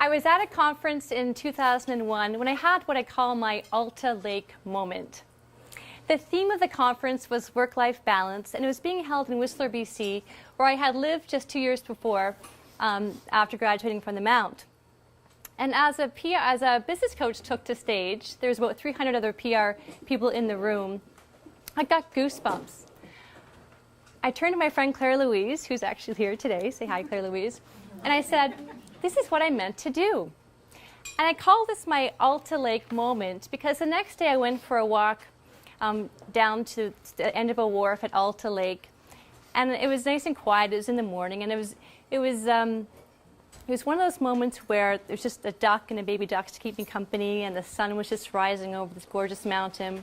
I was at a conference in 2001 when I had what I call my Alta Lake moment. The theme of the conference was work-life balance, and it was being held in Whistler, BC, where I had lived just 2 years before after graduating from the Mount. And as a business coach took to stage, there was about 300 other PR people in the room. I got goosebumps. I turned to my friend Claire Louise, who's actually here today. Say hi, Claire Louise. And I said, this is what I meant to do. And I call this my Alta Lake moment because the next day I went for a walk down to the end of a wharf at Alta Lake. And it was nice and quiet. It was in the morning. And it was one of those moments where there's just a duck and a baby duck to keep me company, and the sun was just rising over this gorgeous mountain.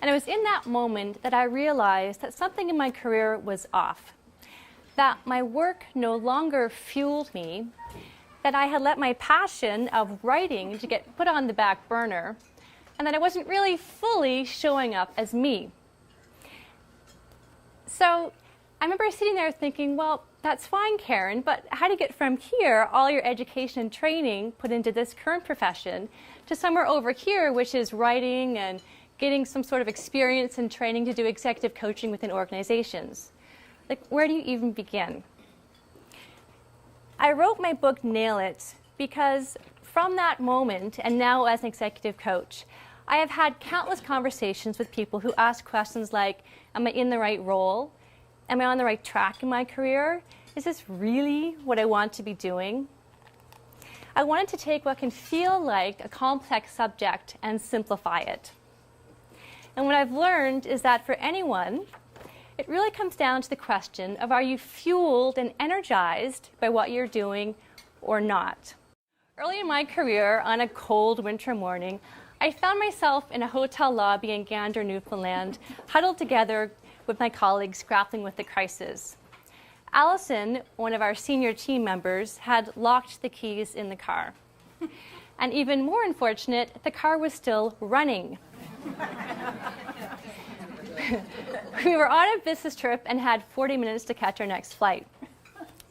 And it was in that moment that I realized that something in my career was off, that my work no longer fueled me, that I had let my passion of writing to get put on the back burner, and that I wasn't really fully showing up as me. So I remember sitting there thinking, well, that's fine, Karen, but how do you get from here, all your education and training put into this current profession, to somewhere over here, which is writing and getting some sort of experience and training to do executive coaching within organizations? Like, where do you even begin? I wrote my book, Nail It, because from that moment, and now as an executive coach, I have had countless conversations with people who ask questions like, am I in the right role? Am I on the right track in my career? Is this really what I want to be doing? I wanted to take what can feel like a complex subject and simplify it. And what I've learned is that for anyone, it really comes down to the question of, are you fueled and energized by what you're doing or not? Early in my career, on a cold winter morning, I found myself in a hotel lobby in Gander, Newfoundland, huddled together with my colleagues grappling with the crisis. Allison, one of our senior team members, had locked the keys in the car. And even more unfortunate, the car was still running. We were on a business trip and had 40 minutes to catch our next flight.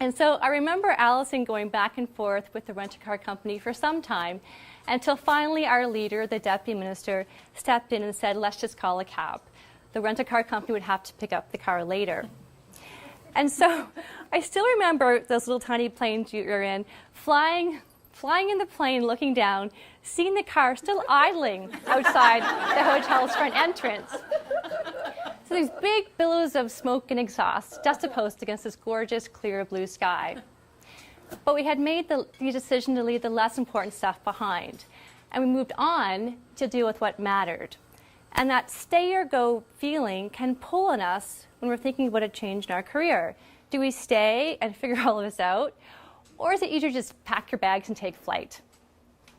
And so I remember Allison going back and forth with the rent-a-car company for some time, until finally our leader, the deputy minister, stepped in and said, let's just call a cab. The rent-a-car company would have to pick up the car later. And so I still remember those little tiny planes you were in, flying in the plane, looking down, seeing the car still idling outside the hotel's front entrance. So these big billows of smoke and exhaust juxtaposed against this gorgeous, clear blue sky. But we had made the decision to leave the less important stuff behind, and we moved on to deal with what mattered. And that stay or go feeling can pull on us when we're thinking about a change in our career. Do we stay and figure all of this out? Or is it easier to just pack your bags and take flight?